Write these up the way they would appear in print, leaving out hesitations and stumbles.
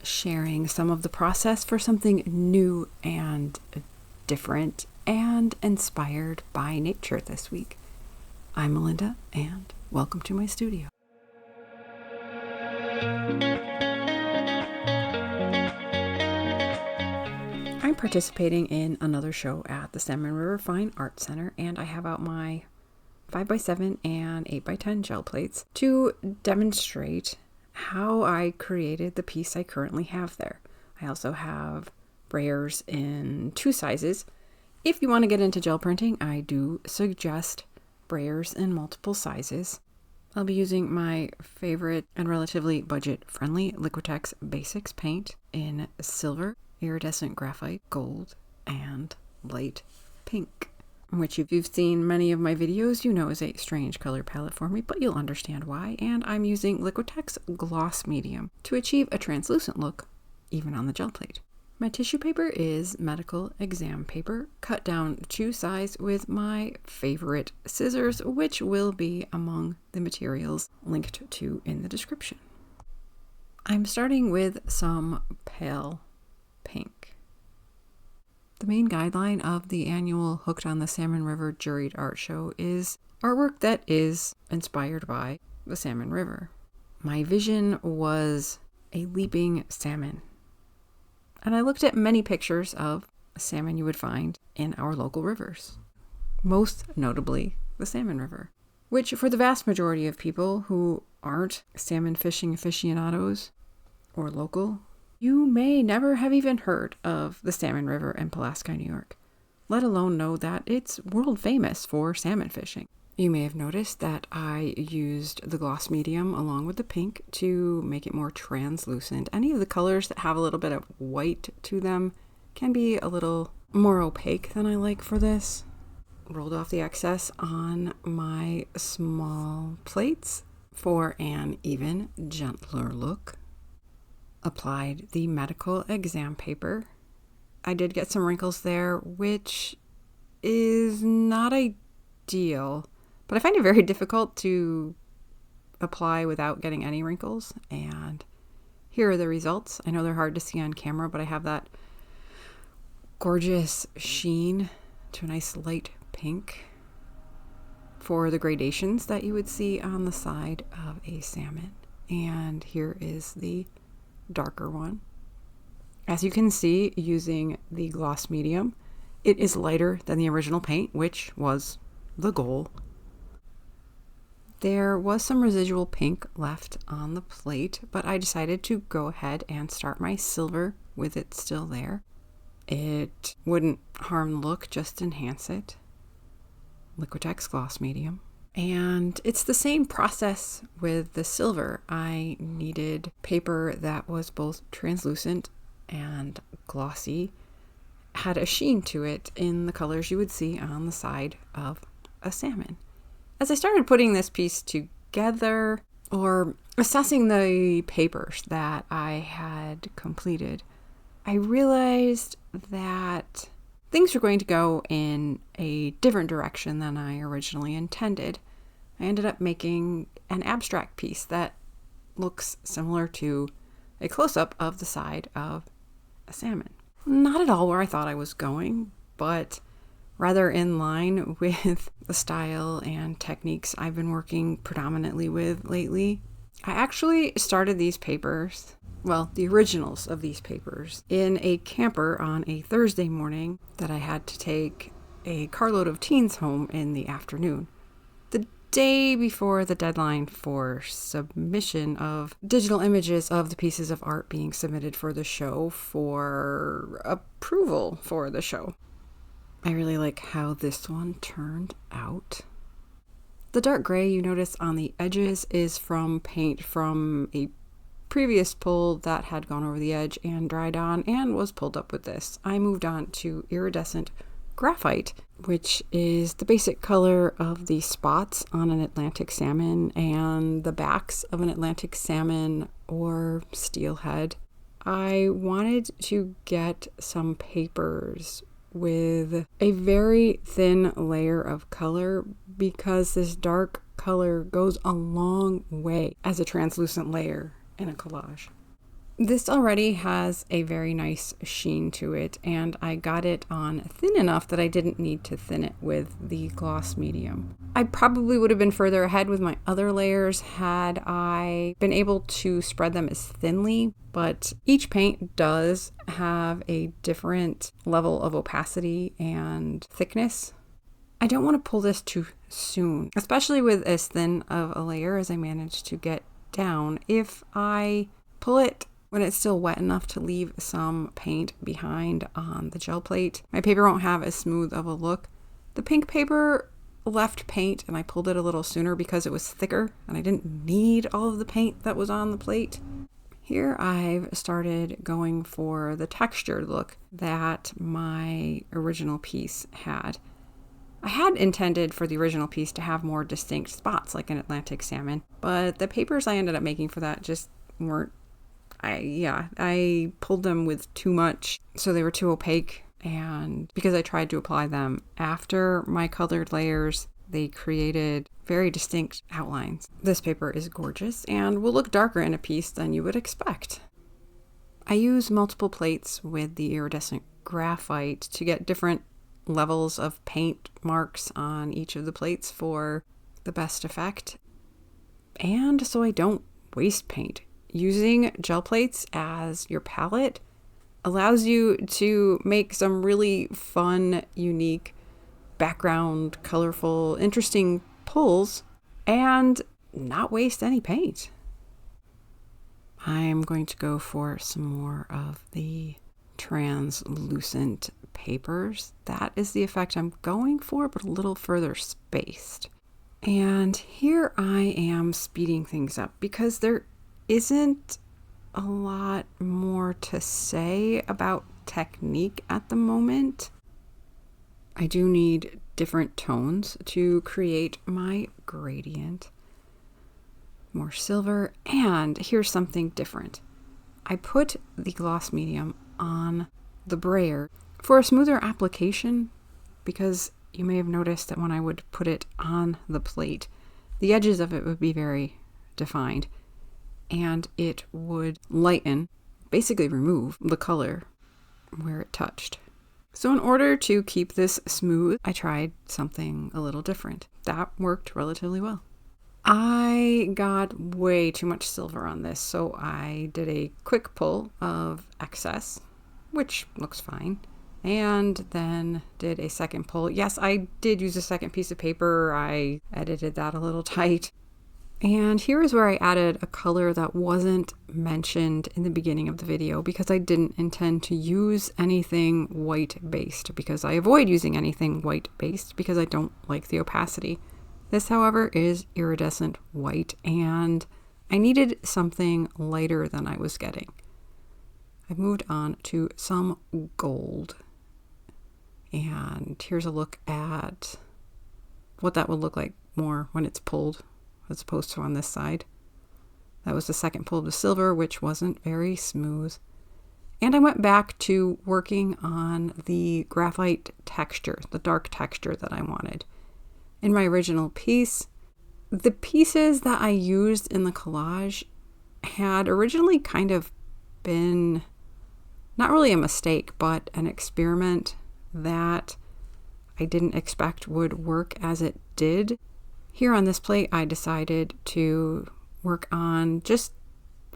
sharing some of the process for something new and different and inspired by nature this week. I'm Melinda, and welcome to my studio. I'm participating in another show at the Salmon River Fine Art Center, and I have out my 5x7 and 8x10 gel plates to demonstrate how I created the piece I currently have there. I also have sprayers in 2 sizes. If you want to get into gel printing, I do suggest sprayers in multiple sizes. I'll be using my favorite and relatively budget-friendly Liquitex Basics paint in silver, iridescent graphite, gold, and light pink, which if you've seen many of my videos, you know is a strange color palette for me, but you'll understand why. And I'm using Liquitex Gloss Medium to achieve a translucent look, even on the gel plate. My tissue paper is medical exam paper, cut down to size with my favorite scissors, which will be among the materials linked to in the description. I'm starting with some pale pink. The main guideline of the annual Hooked on the Salmon River Juried Art Show is artwork that is inspired by the Salmon River. My vision was a leaping salmon, and I looked at many pictures of salmon you would find in our local rivers, most notably the Salmon River, which for the vast majority of people who aren't salmon fishing aficionados or local, you may never have even heard of the Salmon River in Pulaski, New York, let alone know that it's world famous for salmon fishing. You may have noticed that I used the gloss medium along with the pink to make it more translucent. Any of the colors that have a little bit of white to them can be a little more opaque than I like for this. Rolled off the excess on my small plates for an even gentler look. Applied the medical exam paper. I did get some wrinkles there, which is not ideal, but I find it very difficult to apply without getting any wrinkles. And here are the results. I know they're hard to see on camera, but I have that gorgeous sheen to a nice light pink for the gradations that you would see on the side of a salmon. And here is the darker one. As you can see, using the gloss medium, it is lighter than the original paint, which was the goal. There was some residual pink left on the plate, but I decided to go ahead and start my silver with it still there. It wouldn't harm the look, just enhance it. Liquitex Gloss Medium. And it's the same process with the silver. I needed paper that was both translucent and glossy, had a sheen to it in the colors you would see on the side of a salmon. As I started putting this piece together or assessing the papers that I had completed, I realized that things were going to go in a different direction than I originally intended. I ended up making an abstract piece that looks similar to a close-up of the side of a salmon. Not at all where I thought I was going, but rather in line with the style and techniques I've been working predominantly with lately. I actually started these papers, well, the originals of these papers, in a camper on a Thursday morning that I had to take a carload of teens home in the afternoon. The day before the deadline for submission of digital images of the pieces of art being submitted for the show for approval for the show. I really like how this one turned out. The dark gray you notice on the edges is from paint from a previous pull that had gone over the edge and dried on and was pulled up with this. I moved on to iridescent graphite, which is the basic color of the spots on an Atlantic salmon and the backs of an Atlantic salmon or steelhead. I wanted to get some papers with a very thin layer of color because this dark color goes a long way as a translucent layer in a collage. This already has a very nice sheen to it, and I got it on thin enough that I didn't need to thin it with the gloss medium. I probably would have been further ahead with my other layers had I been able to spread them as thinly, but each paint does have a different level of opacity and thickness. I don't want to pull this too soon, especially with as thin of a layer as I managed to get down. If I pull it when it's still wet enough to leave some paint behind on the gel plate, my paper won't have as smooth of a look. The pink paper left paint and I pulled it a little sooner because it was thicker and I didn't need all of the paint that was on the plate. Here I've started going for the textured look that my original piece had. I had intended for the original piece to have more distinct spots like an Atlantic salmon, but the papers I ended up making for that just weren't. I pulled them with too much, so they were too opaque, and because I tried to apply them after my colored layers, they created very distinct outlines. This paper is gorgeous and will look darker in a piece than you would expect. I use multiple plates with the iridescent graphite to get different levels of paint marks on each of the plates for the best effect, and so I don't waste paint. Using gel plates as your palette allows you to make some really fun, unique, background, colorful, interesting pulls and not waste any paint. I'm going to go for some more of the translucent papers. That is the effect I'm going for, but a little further spaced. And here I am speeding things up because there isn't a lot more to say about technique at the moment. I do need different tones to create my gradient. More silver, and here's something different. I put the gloss medium on the brayer for a smoother application because you may have noticed that when I would put it on the plate, the edges of it would be very defined. And it would lighten, basically remove the color where it touched. So in order to keep this smooth, I tried something a little different. That worked relatively well. I got way too much silver on this, so I did a quick pull of excess, which looks fine, and then did a second pull. Yes, I did use a second piece of paper. I edited that a little tight. And here is where I added a color that wasn't mentioned in the beginning of the video because I didn't intend to use anything white based, because I avoid using anything white based because I don't like the opacity. This, however, is iridescent white and I needed something lighter than I was getting. I moved on to some gold, and here's a look at what that would look like more when it's pulled as opposed to on this side. That was the second pull of the silver, which wasn't very smooth. And I went back to working on the graphite texture, the dark texture that I wanted. In my original piece, the pieces that I used in the collage had originally kind of been not really a mistake, but an experiment that I didn't expect would work as it did. Here on this plate, I decided to work on just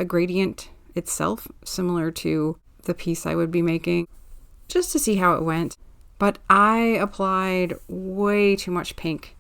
a gradient itself, similar to the piece I would be making, just to see how it went. But I applied way too much pink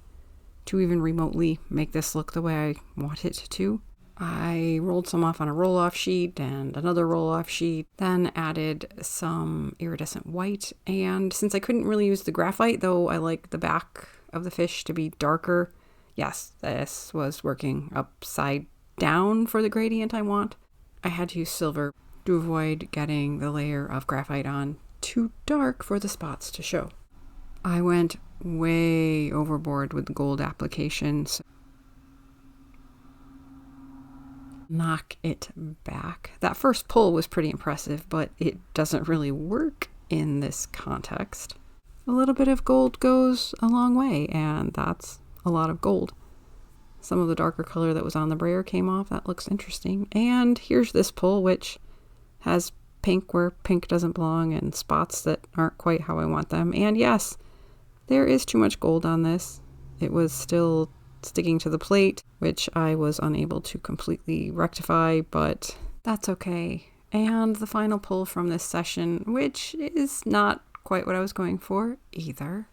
to even remotely make this look the way I want it to. I rolled some off on a roll-off sheet and another roll-off sheet, then added some iridescent white. And since I couldn't really use the graphite, though I like the back of the fish to be darker, yes, this was working upside down for the gradient I want. I had to use silver to avoid getting the layer of graphite on too dark for the spots to show. I went way overboard with the gold applications. Knock it back. That first pull was pretty impressive, but it doesn't really work in this context. A little bit of gold goes a long way, and that's a lot of gold. Some of the darker color that was on the brayer came off. That looks interesting. And here's this pull, which Has pink where pink doesn't belong and spots that aren't quite how I want them. And yes, there is too much gold on this. It was still sticking to the plate, which I was unable to completely rectify, but that's okay. And the final pull from this session, which is not quite what I was going for either,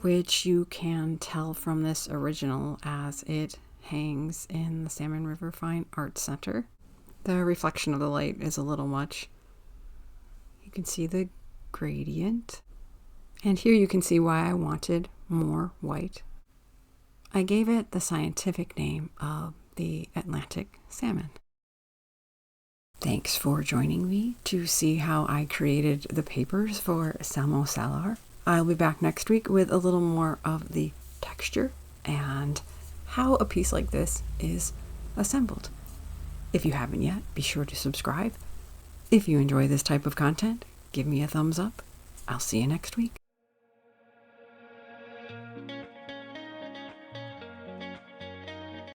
which you can tell from this original as it hangs in the Salmon River Fine Art Center. The reflection of the light is a little much. You can see the gradient. And here you can see why I wanted more white. I gave it the scientific name of the Atlantic salmon. Thanks for joining me to see how I created the papers for Salmo Salar. I'll be back next week with a little more of the texture and how a piece like this is assembled. If you haven't yet, be sure to subscribe. If you enjoy this type of content, give me a thumbs up. I'll see you next week.